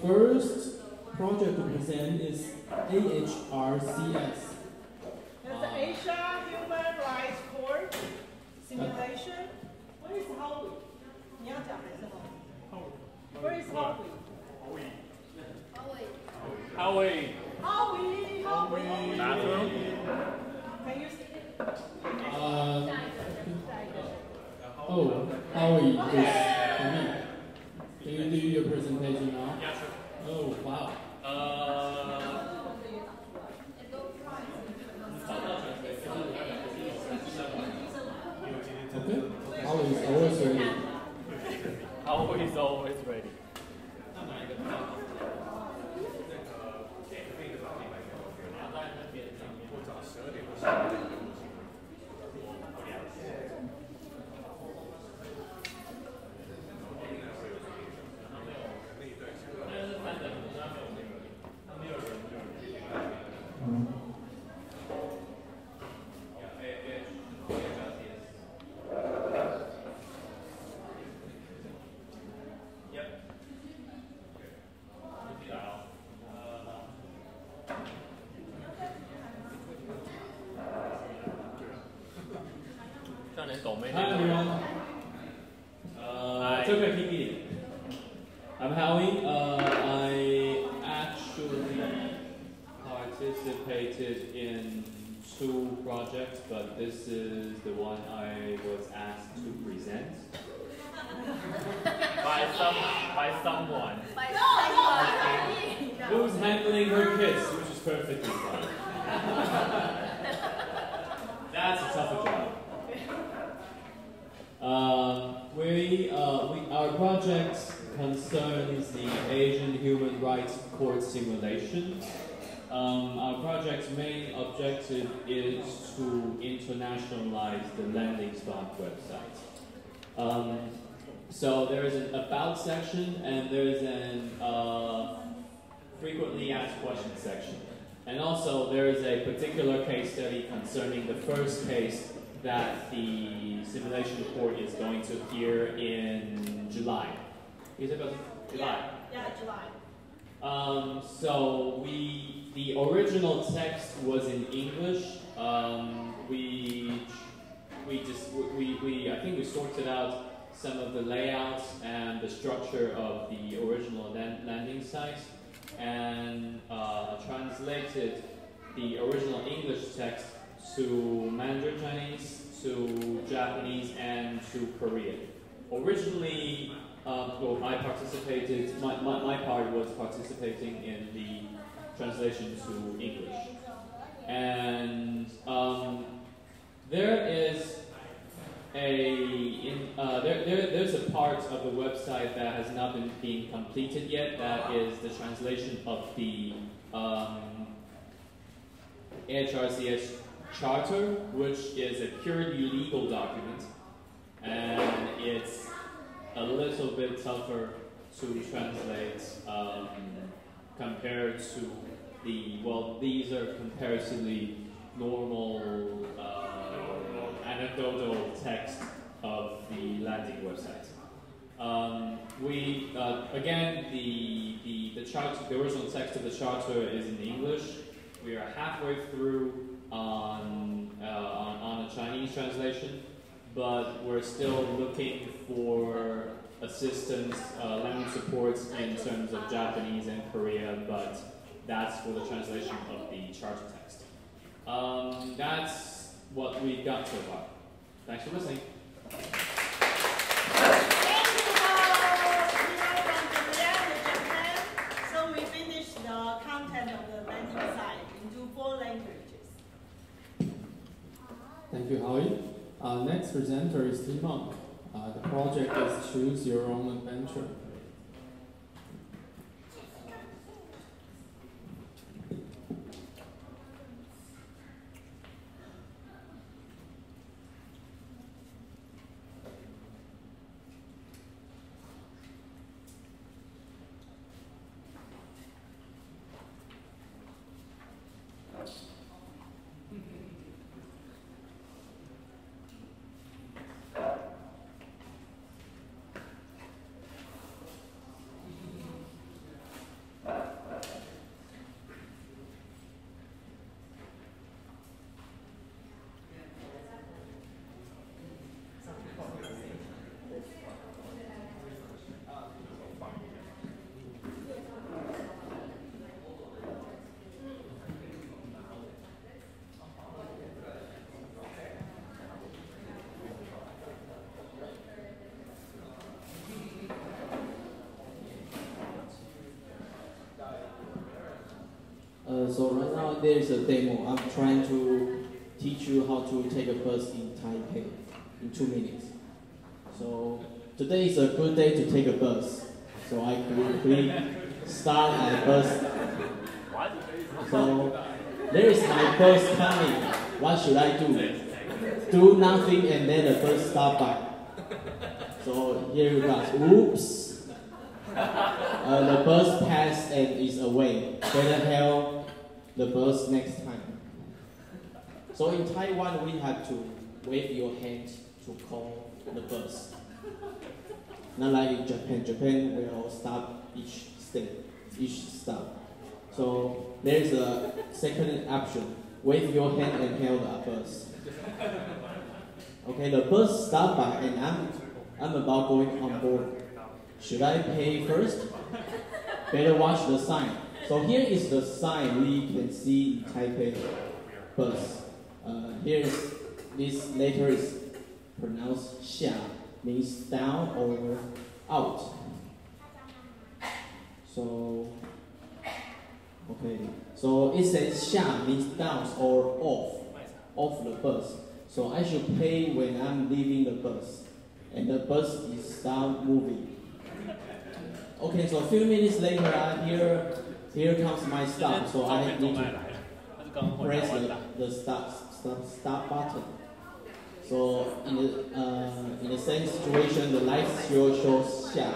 first project to present is AHRCS. That's the Asia Human Rights Court simulation. Where is Howie? 你要讲还是 Howie? Where is Howie? Howie. Bathroom? Can you see? Howie is me. Can you do your presentation now? Yeah, sure. Oh, wow. Okay. Howie is always ready. Howie is always ready. Hi everyone. It's okay, PPT. I'm Howie. I actually participated in 2 projects, but this is the one I was asked to present. By someone. Who's handling her kids, which is perfectly fine. That's a tougher job. Our project concerns the Asian Human Rights Court simulation. Our project's main objective is to internationalize the LandingSpot website. So there is an About section and there is an Frequently Asked Questions section. And also there is a particular case study concerning the first case that the simulation court is going to hear in July. Is it July? Yeah, July. So the original text was in English. I think we sorted out some of the layouts and the structure of the original landing site and translated the original English text to Mandarin Chinese, to Japanese, and to Korean. Originally, I participated, my part was participating in the translation to English. And there is there's a part of the website that has not been completed yet, that is the translation of the AHRCS Charter, which is a purely legal document, and it's a little bit tougher to translate compared to these are comparatively normal anecdotal text of the landing website. Again, the original text of the charter is in English. We are halfway through on a Chinese translation, but we're still looking for assistance, language support in terms of Japanese and Korea, but that's for the translation of the charter text. That's what we got so far. Thanks for listening. So we finished the content of the landing site into 4 languages. Thank you, Howie. Next presenter is Tim Monk. The project is Choose Your Own Adventure. So right now there is a demo. I'm trying to teach you how to take a bus in Taipei in 2 minutes. So today is a good day to take a bus. So I quickly start my bus. So there is my bus coming. What should I do? Do nothing and then the bus stop by. So here you go. Oops. The bus passed and is away. Better hail the bus next time. So in Taiwan, we have to wave your hand to call the bus. Not like in Japan. Japan will stop each stop. So there is a second option. Wave your hand and hail the bus. Okay, the bus stopped by and I'm about going on board. Should I pay first? Better watch the sign. So here is the sign we can see in Taipei bus. Here is this letter is pronounced xia, means down or out. So okay, so it says xia means down or off the bus. So I should pay when I'm leaving the bus, and the bus is start moving. Okay, so a few minutes later, here comes my stop. So I need to press the stop button. So in the same situation, the light still shows xia,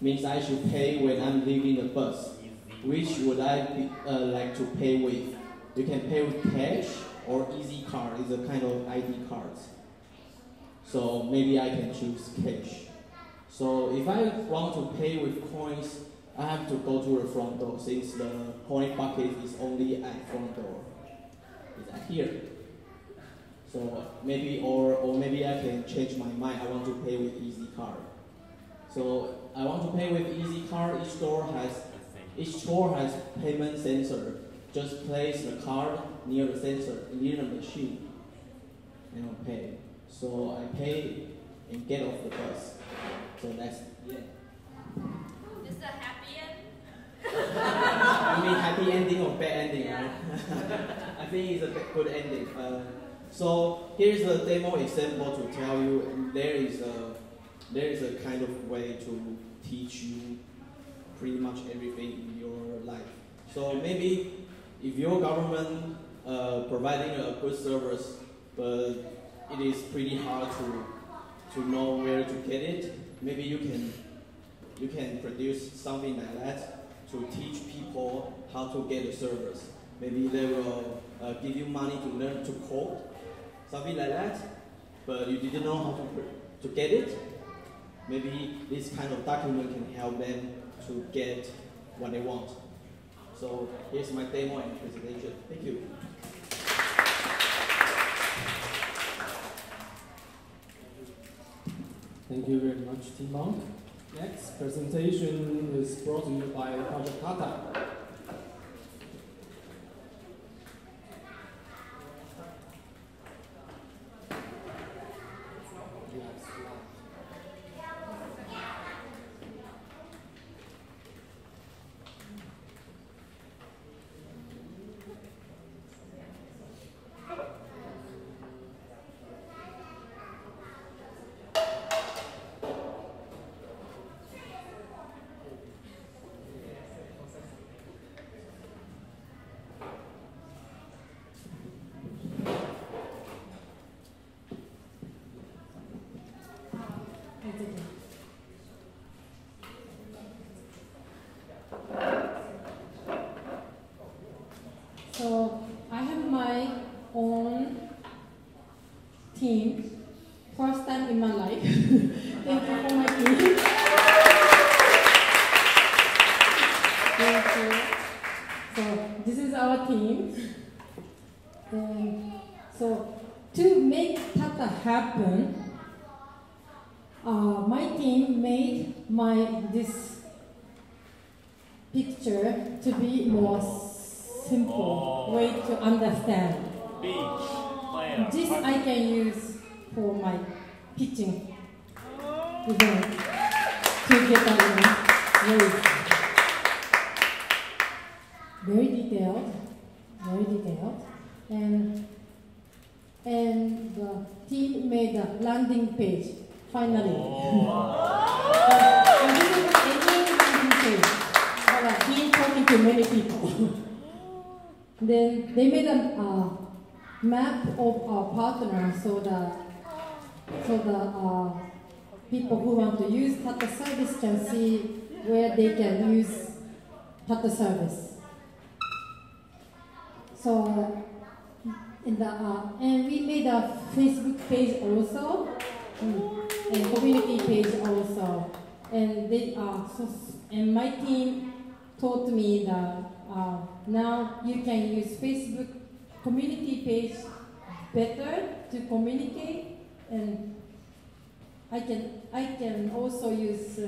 means I should pay when I'm leaving the bus. Which would I like to pay with? You can pay with cash or Easy Card. It's a kind of ID card. So maybe I can choose cash. So if I want to pay with coins, I have to go to the front door since the coin bucket is only at front door. It's at here. So maybe or maybe I can change my mind. I want to pay with Easy Card. So I want to pay with Easy Card. Each store has payment sensor. Just place the card near the sensor, near the machine, and I'll pay. So I pay and get off the bus. So that's Is a happy end? You mean happy ending or bad ending, right? I think it's a good ending. So here's a demo example to tell you there is a kind of way to teach you pretty much everything in your life. So maybe if your government providing a good service, but it is pretty hard to know where to get it, maybe you can produce something like that to teach people how to get a service. Maybe they will give you money to learn to code, something like that, but you didn't know how to get it. Maybe this kind of document can help them to get what they want. So here's my demo and presentation. Thank you. Thank you very much, Timon. Next presentation is brought to you by Project Tata. So I have my own team, first time in my life. Thank you for my team. Thank you. So this is our team. And so to make Tata happen, my team made this picture to be more simple way to understand. This I can use for my pitching event to get a raise. Very detailed. detailed, very detailed, and the team made a landing page finally. I didn't have any landing page, but a team talking to many people. Then they made a map of our partner so the people who want to use Tata service can see where they can use Tata service. So and we made a Facebook page also, and community page also, and and my team taught me that now you can use Facebook community page better to communicate, and I can also use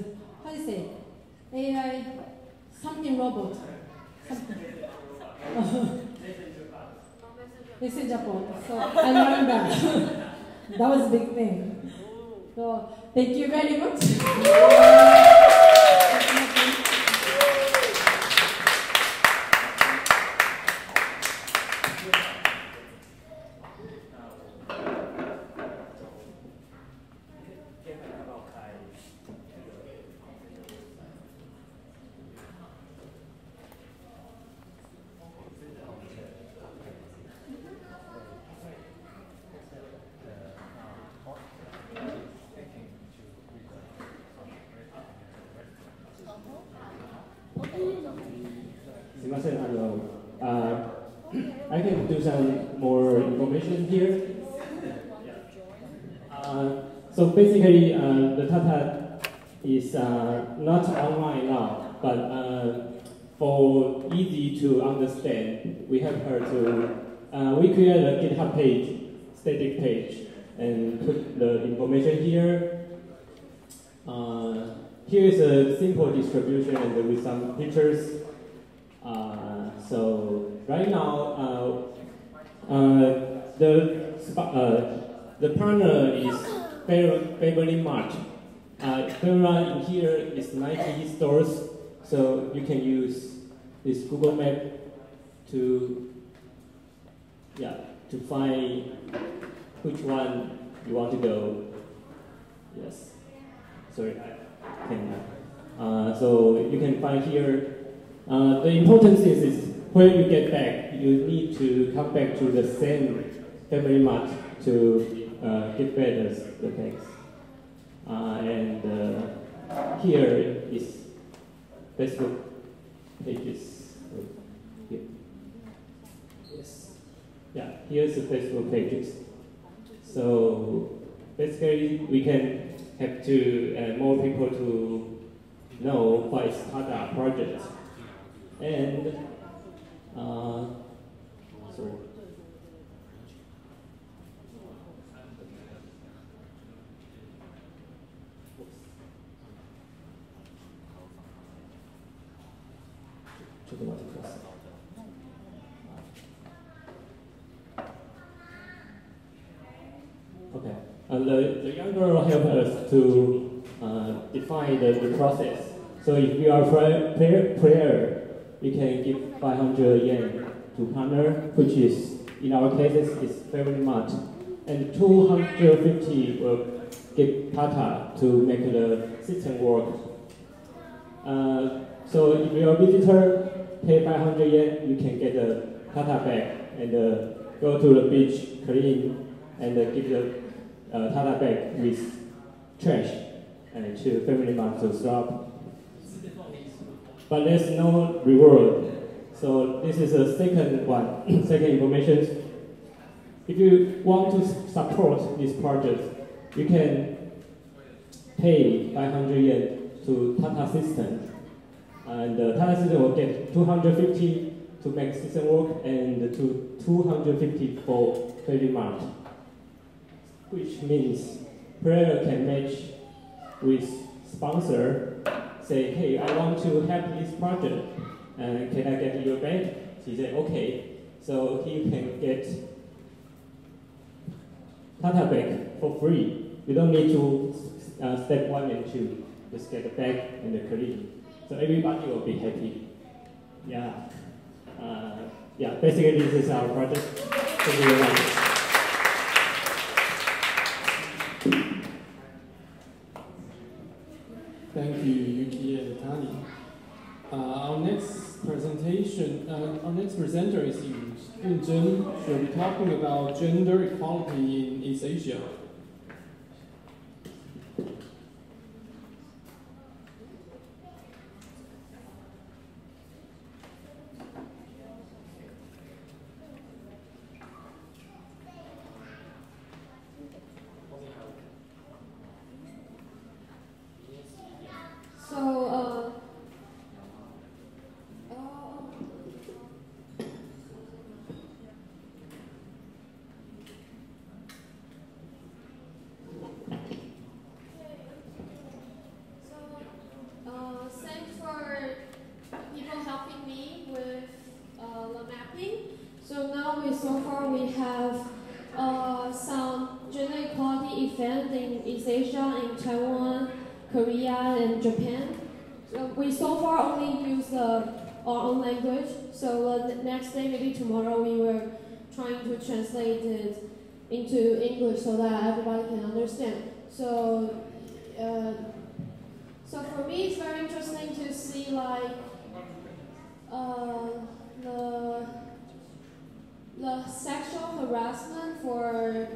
how do you say AI something robot something. Messenger bot. So I learned that. That was a big thing. So thank you very much. I can do some more information here. So basically, the Tata is not online now, but for easy to understand, we have her to, we create a GitHub page, static page, and put the information here. Here is a simple distribution and with some pictures. So right now, the partner is Family Mart. Family in here is 90 stores, so you can use this Google Map to find which one you want to go. Yes. Sorry, I can. So you can find here. The important thing is when you get back, you need to come back to the same Family Mart to get better the bags. And here is Facebook pages. Here. Yes. Yeah, here's the Facebook pages. So basically, we can have to more people to know what is Tata project. And sorry. Okay. The young girl helped us to define the process. So if you are prayer, you can give 500 yen to partner, which is, in our cases, is Family Mart. And 250 will give Tata to make the system work. So if you are a visitor, pay 500 yen, you can get a Tata bag and go to the beach, clean, and give the Tata bag with trash and to Family Mart to swap. But there's no reward. So this is a second one, second information. If you want to support this project, you can pay 500 yen to Tata System. And Tata System will get 250 to make system work and to 250 for Family Mart. Which means player can match with sponsor, say, hey, I want to help this project, and can I get your bag? He said, okay. So he can get Tata bag for free. You don't need to step 1 and 2. Just get the bag and the clean. So everybody will be happy. Yeah. Yeah, basically this is our project. Thank you very much. Thank you, Yuki and Tani. Our next presenter is Yun Zhen. She'll be talking about gender equality in East Asia. Thanks for people helping me with the mapping. So now so far we have some gender equality event in East Asia, in Taiwan, Korea, and Japan. So we so far only use our own language. So the next day, maybe tomorrow, we were trying to translate it into English so that everybody can understand. So, so for me, it's very interesting to see like the sexual harassment for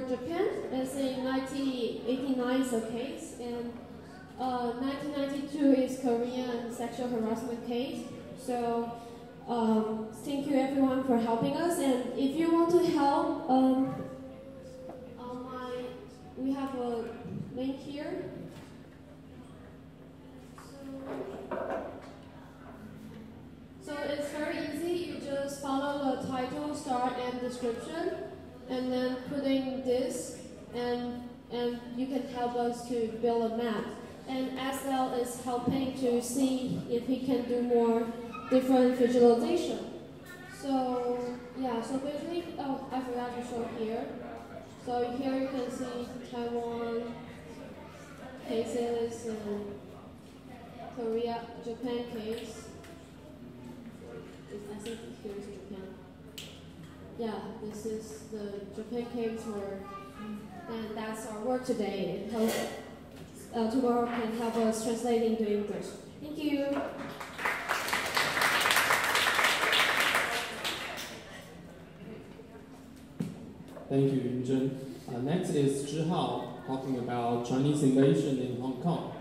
Japan. As in 1989 is a case, and 1992 is Korean sexual harassment case. So thank you everyone for helping us, and if you want to help, we have a link here. So it's very easy. You just follow the title, start, and description, and then put in this, and you can help us to build a map. And SL is helping to see if he can do more different visualization. So yeah, so basically, oh, I forgot to show here. So here you can see Taiwan cases and Korea, Japan case. I think here's Japan. Yeah, this is the Japan case and that's our work today. And hope tomorrow can help us translate into English. Thank you. Thank you, Yun Zhen. Next is Zhi Hao talking about Chinese invasion in Hong Kong.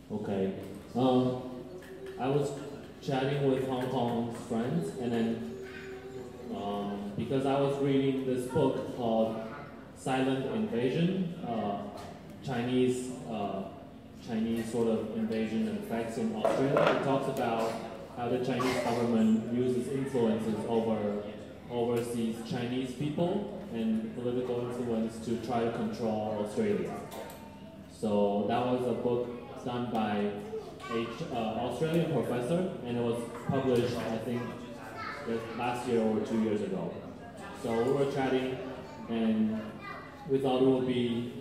Okay. I was chatting with Hong Kong friends, and then because I was reading this book called Silent Invasion, Chinese sort of invasion and effects in Australia. It talks about how the Chinese government uses influences over overseas Chinese people and political influence to try to control Australia. So that was a book done by an Australian professor, and it was published, I think, last year or 2 years ago. So we were chatting, and we thought it would be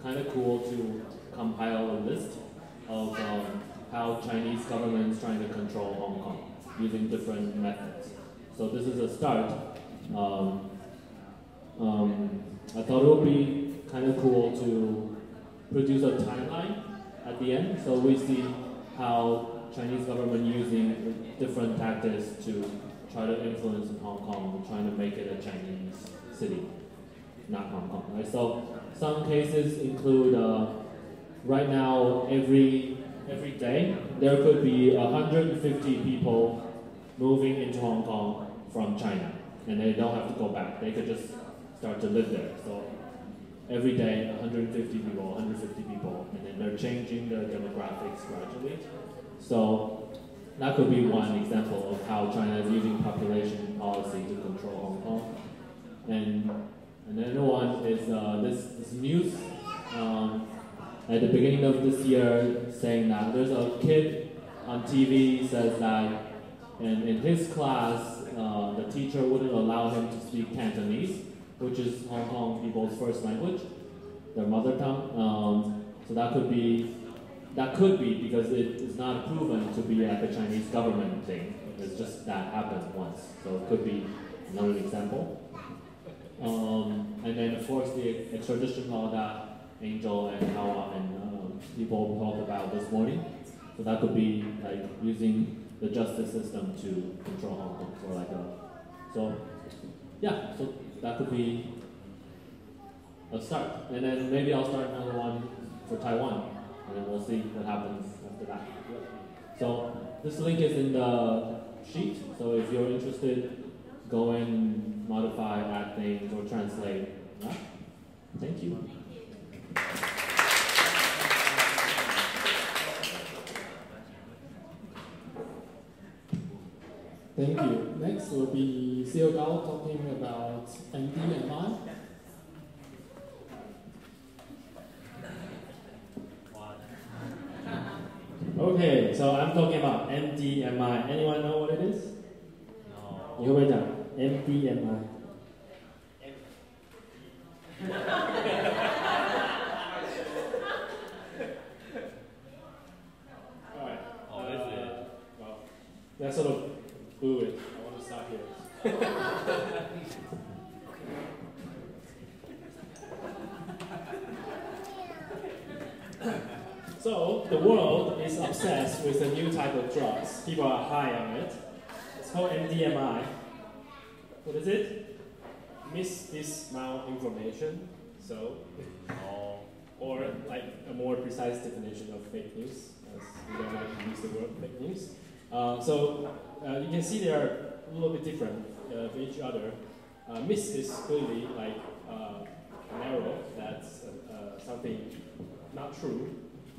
kind of cool to compile a list of how Chinese government is trying to control Hong Kong using different methods. So this is a start. I thought it would be kind of cool to produce a timeline at the end, so we see how Chinese government using different tactics to try to influence in Hong Kong, trying to make it a Chinese city, not Hong Kong. Right? So some cases include right now every day there could be 150 people moving into Hong Kong from China, and they don't have to go back. They could just start to live there. So every day 150 people, 150 people, and then they're changing the demographics gradually. So that could be one example of how China is using population policy to control Hong Kong. And another one is this news at the beginning of this year saying that there's a kid on TV says that in his class the teacher wouldn't allow him to speak Cantonese, which is Hong Kong people's first language, their mother tongue. So that could be because it is not proven to be like a Chinese government thing. It's just that happened once, so it could be another example. And then of course the extradition law that Angel and Hawa and people talked about this morning. So that could be like using the justice system to control Hong Kong. So that could be a start. And then maybe I'll start another one for Taiwan, and then we'll see what happens after that. So this link is in the sheet. So if you're interested, go and modify, add things, or translate. Yeah? Thank you. Thank you. Next will be Xiao Gao talking about MDMI. Okay, so I'm talking about MDMI. Anyone know what it is? No. 你会不会讲 MDMI? Alright. Oh, is it? Well, that's sort of fluid. I want to start here. So, the world is obsessed with a new type of drugs. People are high on it. It's called MDMI. What is it? Misinformation. So, or like a more precise definition of fake news, as we don't like to use the word fake news. You can see they are a little bit different for each other. Mis is clearly like an arrow that's something not true.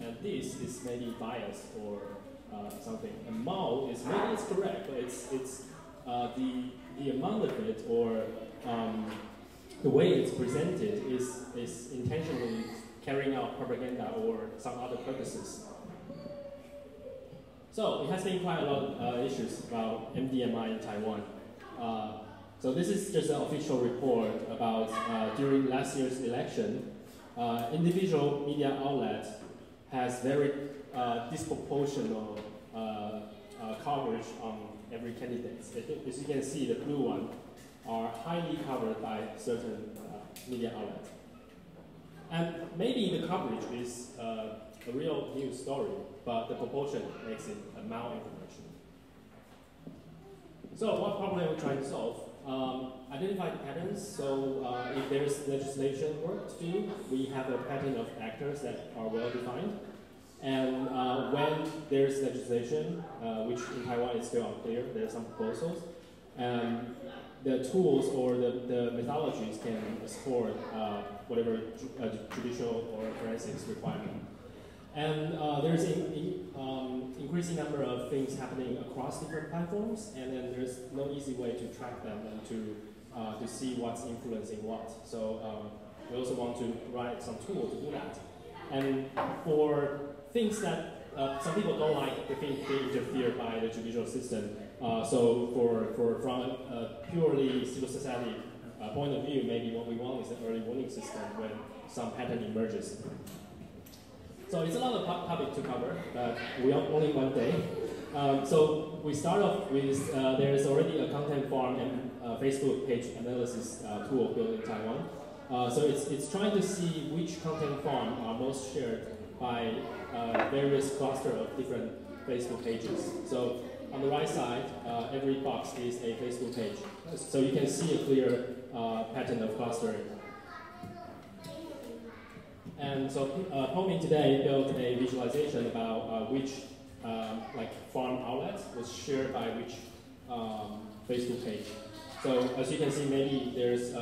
And this is maybe biased or something. And Mao is maybe it's correct, but it's the amount of it or the way it's presented is intentionally carrying out propaganda or some other purposes. So it has been quite a lot of issues about MDMI in Taiwan. So this is just an official report about during last year's election, individual media outlets has very disproportional coverage on every candidate. As you can see, the blue one are highly covered by certain media outlets. And maybe the coverage is a real news story, but the proportion makes it a malinformation. So what problem are we trying to solve? Identify the patterns. So if there's legislation work to do, we have a pattern of actors that are well defined. And when there's legislation, which in Taiwan is still unclear, there are some proposals, the tools or the methodologies can support whatever judicial or forensics requirement. And there's an increasing number of things happening across different platforms, and then there's no easy way to track them and to see what's influencing what. So we also want to write some tool to do that. And for things that some people don't like, they think they interfere by the judicial system. So from a purely civil society point of view, maybe what we want is an early warning system when some pattern emerges. So it's a lot of topic to cover, but we have only one day. So we start off with, there's already a content farm and Facebook page analysis tool built in Taiwan. So it's trying to see which content farm are most shared by various cluster of different Facebook pages. So on the right side, every box is a Facebook page. So you can see a clear pattern of clustering. And so Homing today built a visualization about which farm outlet was shared by which Facebook page. So as you can see, maybe there's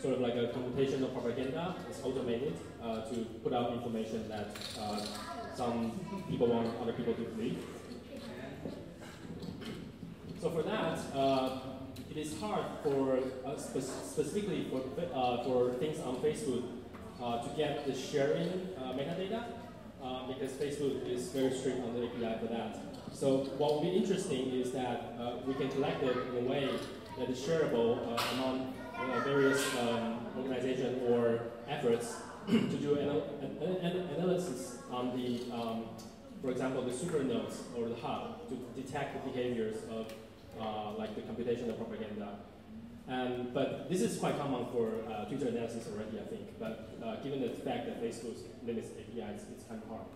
sort of like a computational propaganda. It's automated to put out information that some people want other people to believe. So for that, it is hard for specifically for things on Facebook to get the sharing metadata because Facebook is very strict on the API for that. So what will be interesting is that we can collect it in a way that is shareable among various organizations or efforts to do analysis on the, for example, the supernodes or the hub to detect the behaviors of like the computational propaganda. But this is quite common for Twitter analysis already, I think. But given the fact that Facebook limits APIs, it's kind of hard.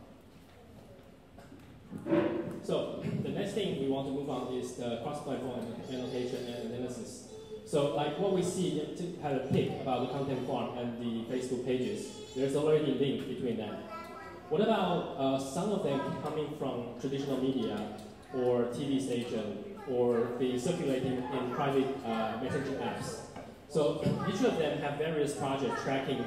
So the next thing we want to move on is the cross-platform annotation and analysis. So like what we see, to have a pic about the content farm and the Facebook pages, there's already a link between them. What about some of them coming from traditional media or TV station or being circulating in private messaging apps? So each of them have various projects tracking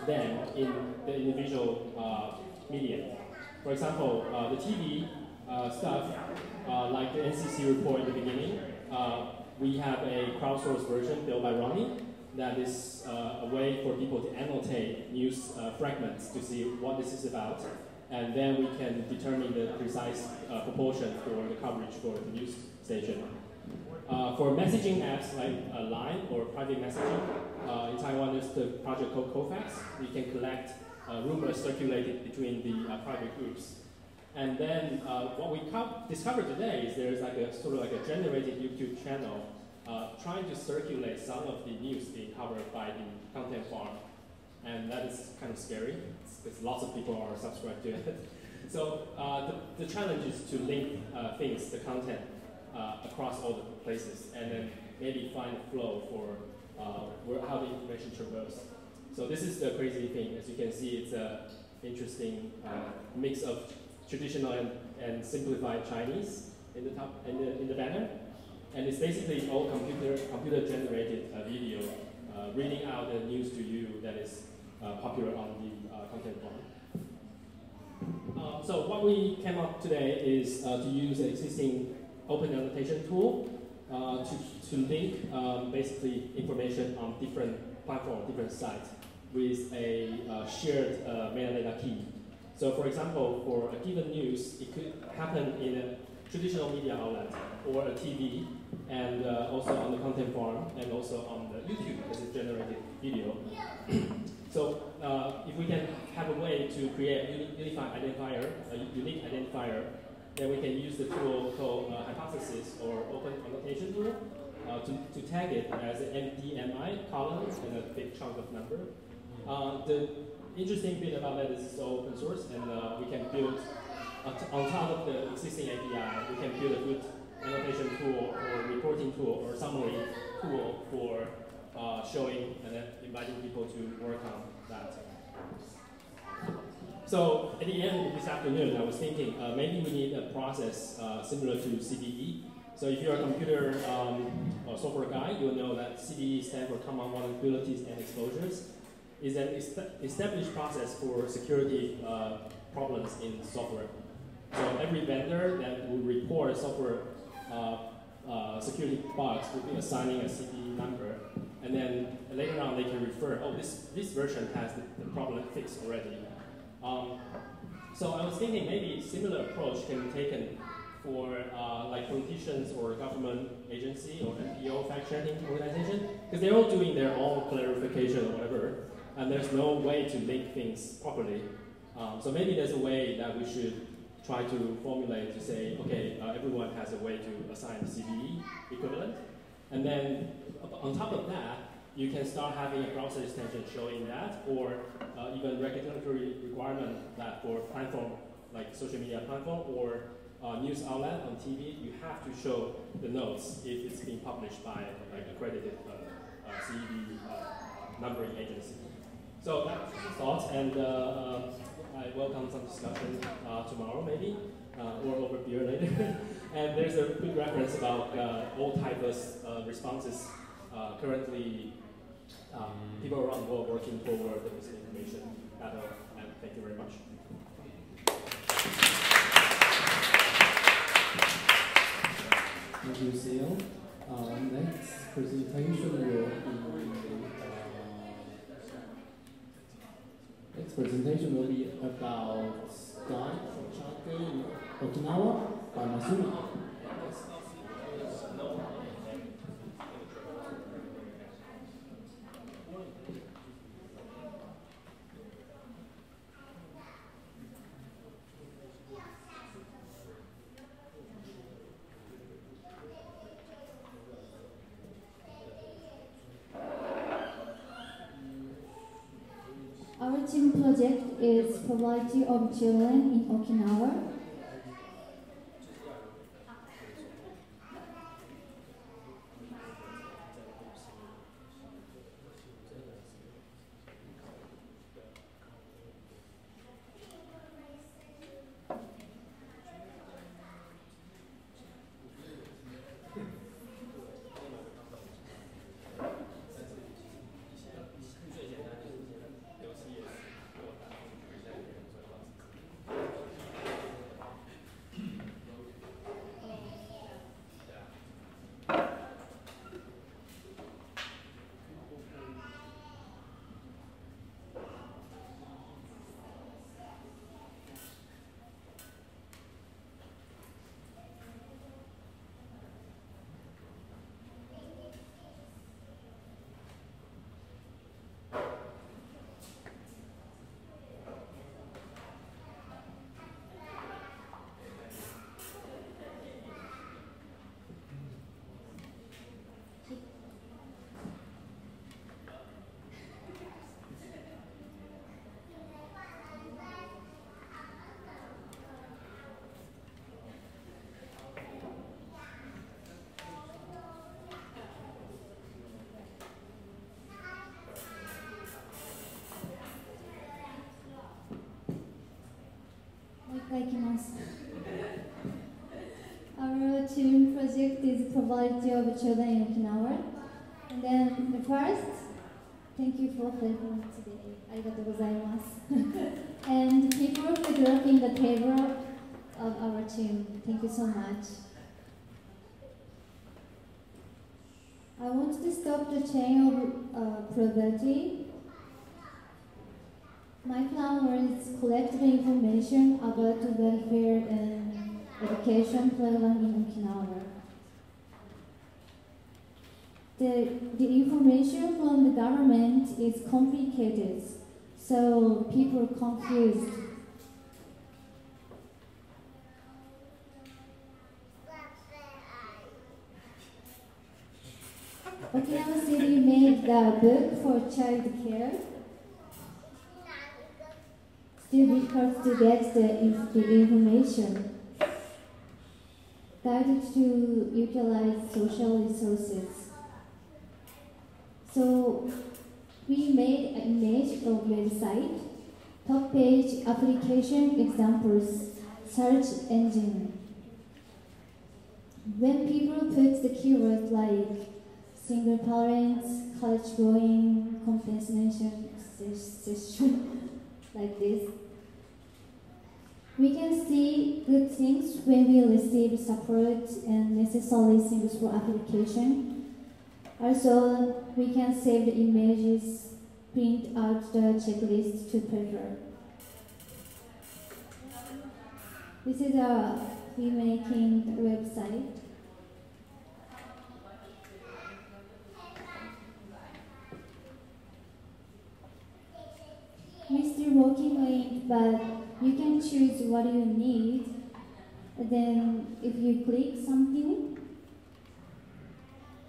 them in the individual medium. For example, the TV stuff, like the NCC report in the beginning, we have a crowdsourced version built by Ronnie that is a way for people to annotate news fragments to see what this is about. And then we can determine the precise proportion for the coverage for the news station. For messaging apps like Line or private messaging, in Taiwan there's the project called Kofax. We can collect rumors circulated between the private groups. And then what we discovered today is there's like a sort of like a generated YouTube channel trying to circulate some of the news being covered by the content farm. And that is kind of scary because lots of people are subscribed to it. So the challenge is to link things, the content, across all the places, and then maybe find a flow for how the information traverses. So this is the crazy thing. As you can see, it's an interesting mix of traditional and simplified Chinese in the top in the banner, and it's basically all computer generated video reading out the news to you that is popular on the content farm. So what we came up today is to use an existing open annotation tool to link basically information on different platforms, different sites with a shared metadata key. So for example, for a given news, it could happen in a traditional media outlet or a TV, and also on the content farm, and also on the YouTube as a generated video. So if we can have a way to create a unified identifier, a unique identifier, then we can use the tool called hypothesis or open annotation tool to tag it as an MDMI column and a big chunk of number. The interesting bit about that is it's open source, and we can build, on top of the existing API, we can build a good annotation tool or reporting tool or summary tool for showing and then inviting people to work on that. So at the end of this afternoon, I was thinking maybe we need a process similar to CVE. So if you're a computer or software guy, you'll know that CVE stands for Common Vulnerabilities and Exposures. Is an established process for security problems in software. So every vendor that will report software security bugs will be assigning a CVE number, and then later on they can refer, oh, this version has the problem fixed already. So I was thinking maybe a similar approach can be taken for like politicians or government agency or NPO fact-checking organization, because they're all doing their own clarification or whatever, and there's no way to link things properly. So maybe there's a way that we should try to formulate to say, okay, everyone has a way to assign a CVE equivalent, and then on top of that, you can start having a browser extension showing that, or even regulatory requirement that for platform, like social media platform or news outlet on TV, you have to show the notes if it's being published by like accredited CED numbering agency. So that's the thoughts, and I welcome some discussion tomorrow maybe, or over beer later. And there's a good reference about all types of responses currently people around the world working toward the missing information battle. And thank you very much. Thank you, Seal. Next presentation will be about Sky Chake in Okinawa by Masumi. Our team project is Poverty of Children in Okinawa. Our team project is Poverty of Children in Okinawa. And then the first, thank you for helping me today. Arigatou gozaimasu. And people developing the table of our team. Thank you so much. I want to stop the chain of poverty. My plan was collect the information about the welfare and education program in Okinawa. The information from the government is complicated, so people are confused. Okinawa City made the book for child care. Still difficult to get the information. Guided to utilize social resources. So we made an image of website, top page, application examples, search engine. When people put the keywords like single parents, college going, compensation session, like this, we can see good things when we receive support and necessary things for application. Also, we can save the images, print out the checklist to prepare. This is a filmmaking website. We're still working on it, but you can choose what you need. Then if you click something,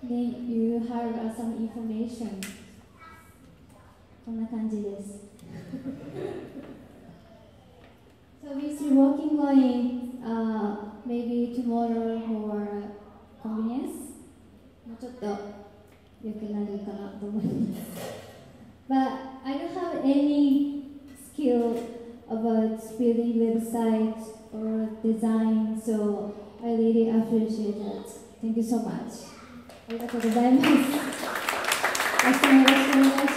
then you have some information. こんな感じです。So we're still working on it, maybe tomorrow for convenience. もうちょっと良くなるかなと思います。But I don't have any skill about building website or design, so I really appreciate it. Thank you so much. ありがとうございます。明日もよろしくお願いします。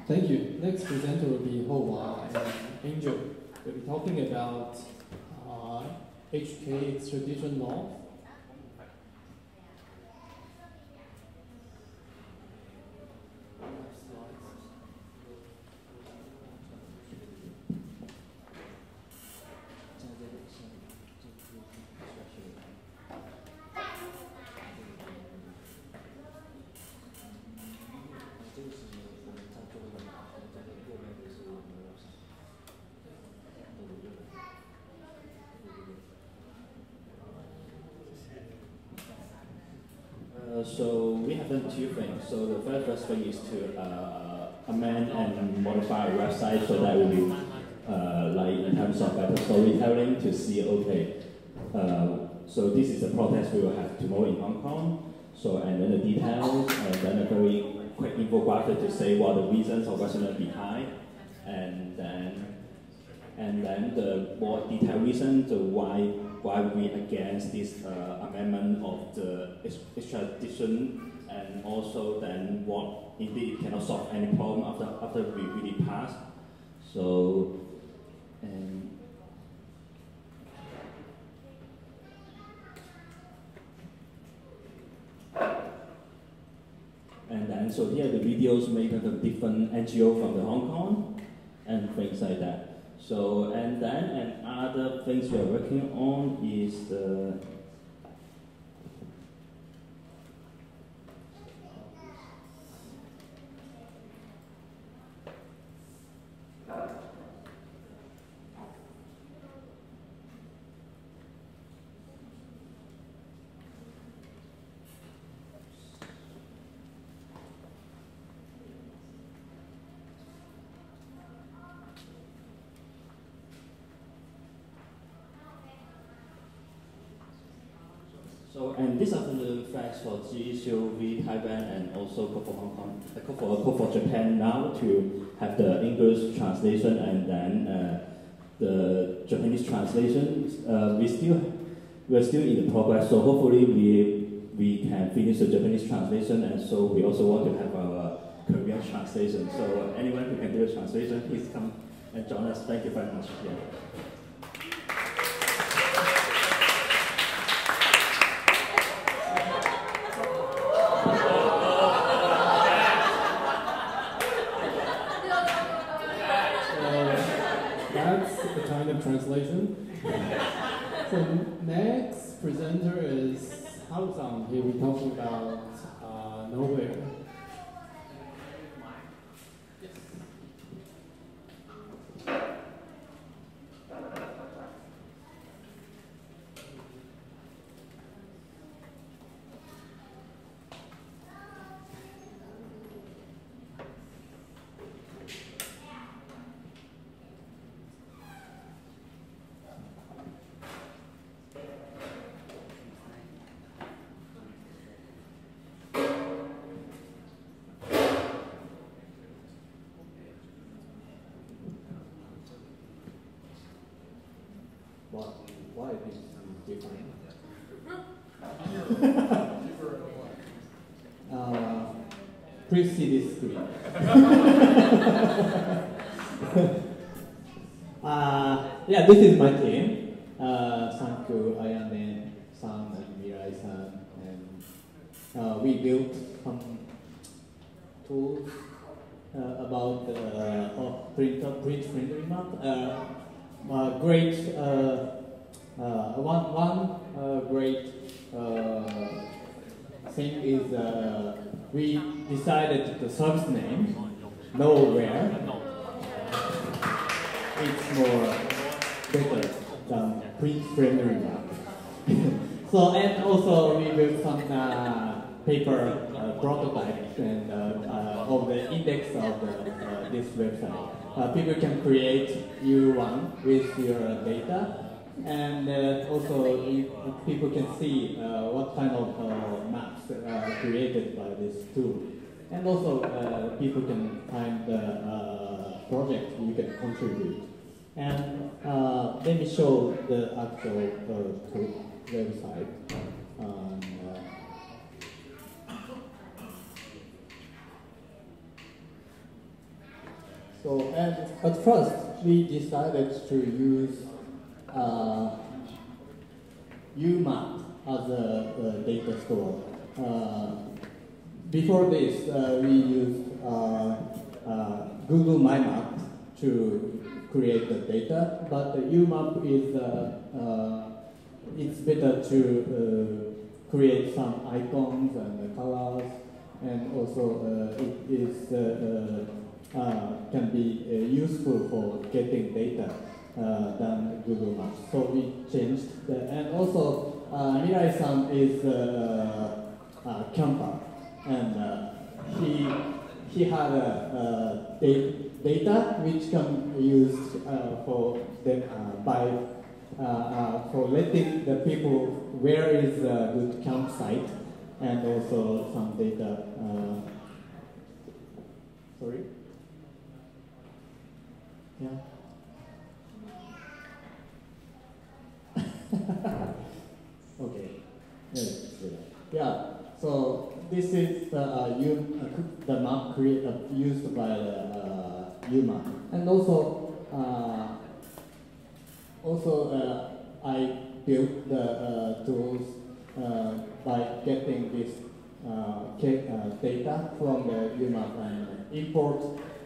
Thank you. Next presenter will be Hoa and Angel. They'll be talking about HK extradition law. So we have done two things. So the first thing is to amend and modify our website so that we will, like in terms of better storytelling, to see, okay, so this is the protest we will have tomorrow in Hong Kong. So, and then the details, and then a very quick infographic to say what the reasons or rationale behind, and then the more detailed reason to why we against this amendment of the extradition, and also then what indeed it cannot solve any problem after we really pass. So, and then so here the videos made of the different NGO from the Hong Kong and things like that. So, and then other things we are working on is the So, and this afternoon, thanks for GCOV Taiwan and also Code for Hong Kong, Code for Japan now to have the English translation and then the Japanese translation. We're still in the progress, so hopefully we can finish the Japanese translation, and so we also want to have our Korean translation. So anyone who can do a translation, please come and join us. Thank you very much. Yeah. Translation. So next presenter is Hao-san. He'll be talking about Nowhere. Why is it different? Please see this screen. Yeah, this is my team. Thank you, Ayane-san and Mirai-san. And we built some tools about print friendly map. Great one great thing is we decided the service name Nowhere. It's more better than print friendly map. So, and also we built some paper prototype and of the index of this website. People can create U1 with your data, and also people can see what kind of maps created by this tool. And also people can find the project you can contribute. And let me show the actual website. So, and at first, we decided to use UMAP as a data store. Before this, we used Google My Map to create the data, but the UMAP is it's better to create some icons and colors, and also it is can be useful for getting data than Google Maps. So we changed, and also Mirai-san is a camper, and he had data which can be used for for letting the people where is a good campsite, and also some data. Sorry. Yeah. Okay. Yeah. So this is the map used by UMAP, and also I built the tools by getting this data from the UMAP and import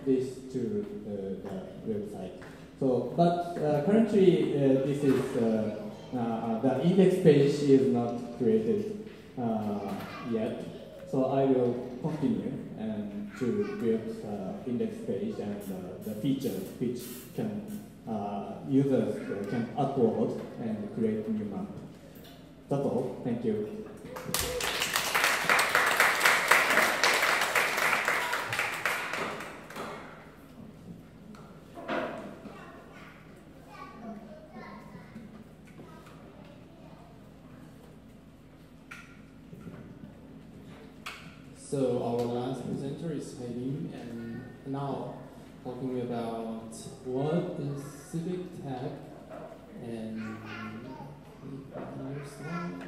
this to the website. So, but currently this is the index page is not created yet. So I will continue and to build index page and the features which can users can upload and create new map. That's all. Thank you. So our last presenter is Heidi, and now talking about what is civic tech and other slides.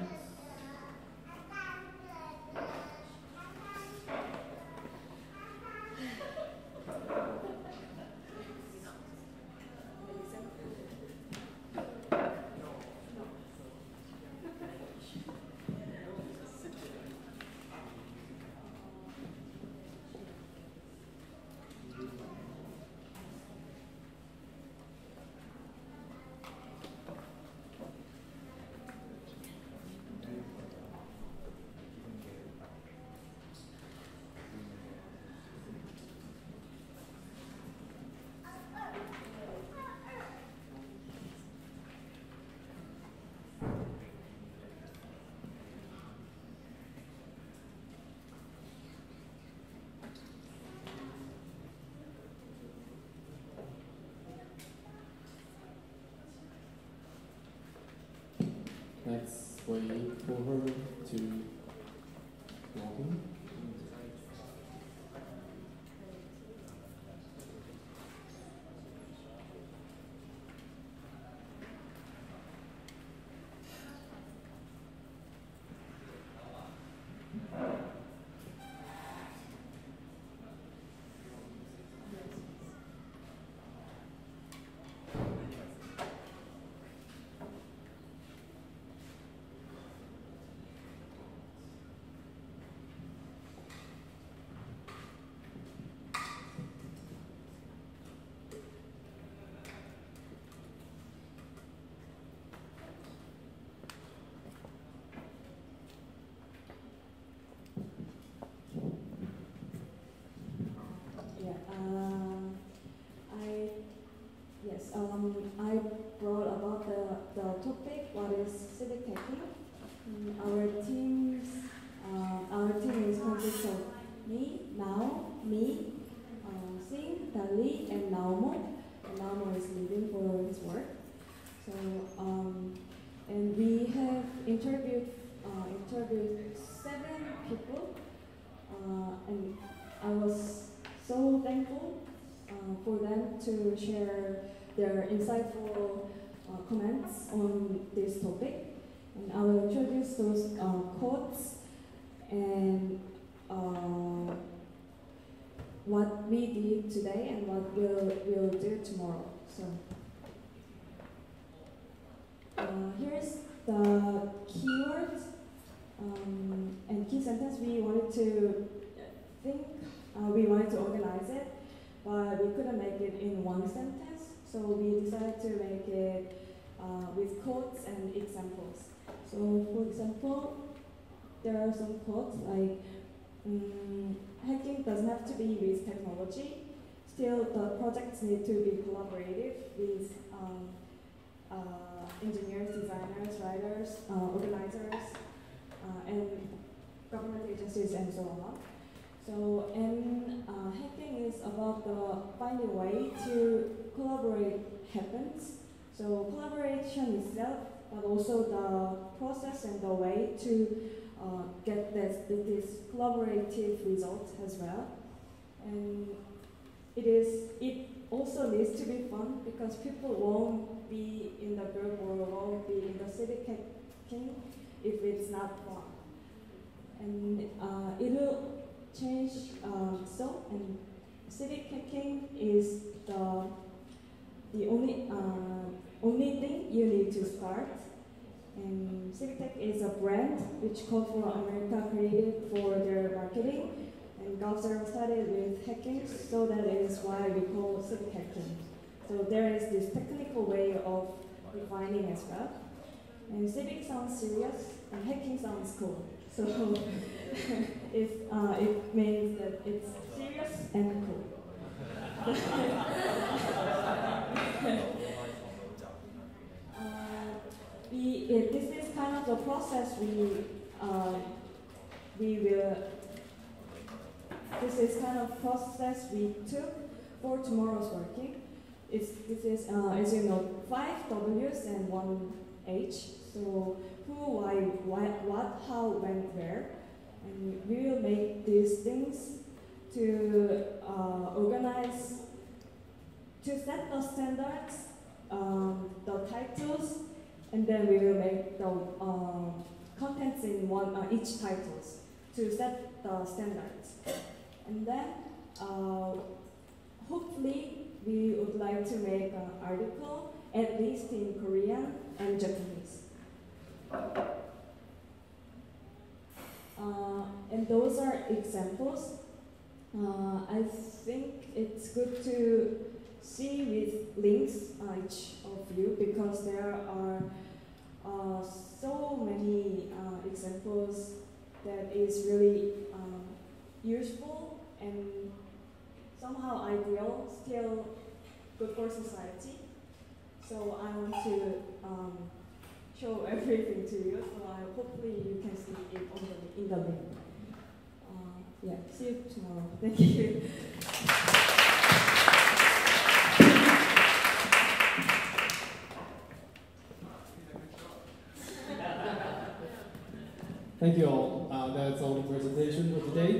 Let's wait for her to log in. I brought about the topic, what is civic teching. Our team is consist of me, Sing, Dali, and Naomo. And Naomo is leaving for his work. So, and we have interviewed 7 people, and I was so thankful for them to share their insightful comments on this topic. And I will introduce those quotes and what we did today and what we'll do tomorrow. So here's the keywords and key sentence we wanted to think. We wanted to organize it, but we couldn't make it in one sentence, so we decided to make it with quotes and examples. So, for example, there are some quotes like, hacking doesn't have to be with technology. Still, the projects need to be collaborative with engineers, designers, writers, organizers, and government agencies, and so on. So, and hacking is about finding a way to collaborate happens. So, collaboration itself, but also the process and the way to get this collaborative result as well. And it also needs to be fun because people won't be in the group or won't be in the civic hacking if it's not fun. And it'll change. And civic hacking is the only thing you need to start. And Civic Tech is a brand which calls for America Creative for their marketing. And GovZero started with hacking, so that is why we call civic hacking. So there is this technical way of defining as well. And civic sounds serious, and hacking sounds cool. So it means that it's serious and cool. This is kind of the process this is kind of process we took for tomorrow's working. This is, as you know, 5 W's and 1 H. So who, why, what, how, when, where. And we will make these things to organize, to set the standards, the titles, and then we will make the contents in each titles to set the standards. And then, hopefully, we would like to make an article, at least in Korean and Japanese. And those are examples. I think it's good to see with links, each of you, because there are so many examples that is really useful and somehow ideal, still good for society. So I want to show everything to you, so hopefully you can see it in the link. Yeah, see you tomorrow. Thank you. Thank you all. That's all the presentation for today.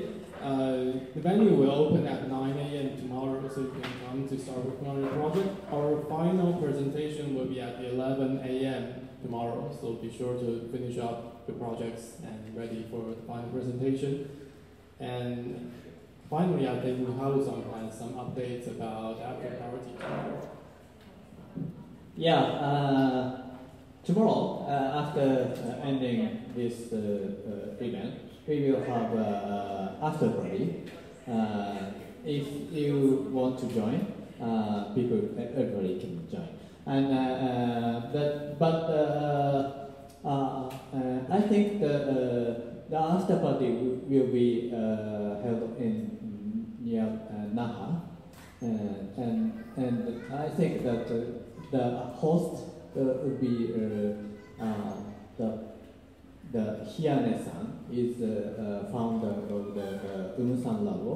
The venue will open at 9 a.m. tomorrow, so you can come to start working on your project. Our final presentation will be at 11 a.m. tomorrow, so be sure to finish up the projects and ready for the final presentation. And finally, I think Haru-san has some updates about after party tomorrow. Yeah, tomorrow, after ending this event, we will have after party. If you want to join, everybody can join. And I think the after party will be held in near Naha, and I think that the host would be the Hiyane-san is founder of the Unsan Labo,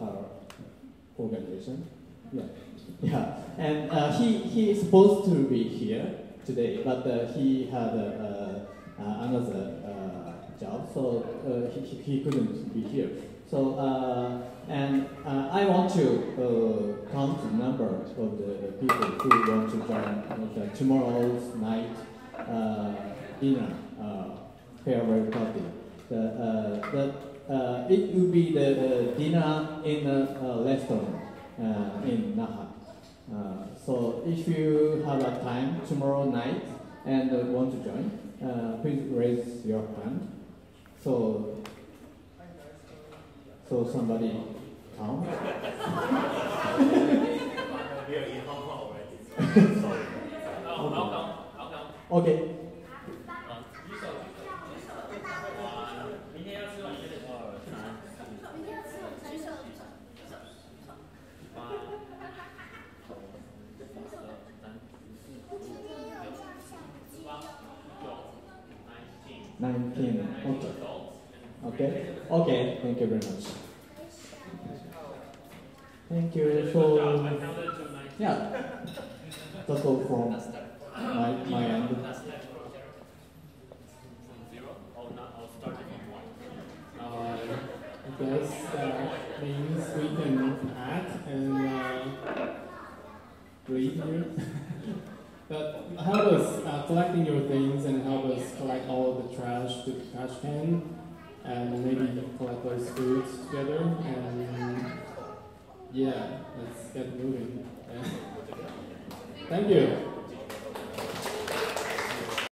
her organization. Yeah, and he is supposed to be here today, but he had another job, so he couldn't be here. So and I want to count the number of the people who want to join tomorrow's night dinner farewell party. It will be the dinner in a restaurant in Naha. So if you have a time tomorrow night and want to join, please raise your hand. So somebody count. We are in Hong Kong already. Sorry. I'll count. Okay. 19. Okay. Thank you very much. Thank you. So yeah, that's all from my end. I guess that means we can add and read here. But help us collecting your things and help us collect all of the trash to the trash can and maybe collect those foods together and yeah, let's get moving. Thank you.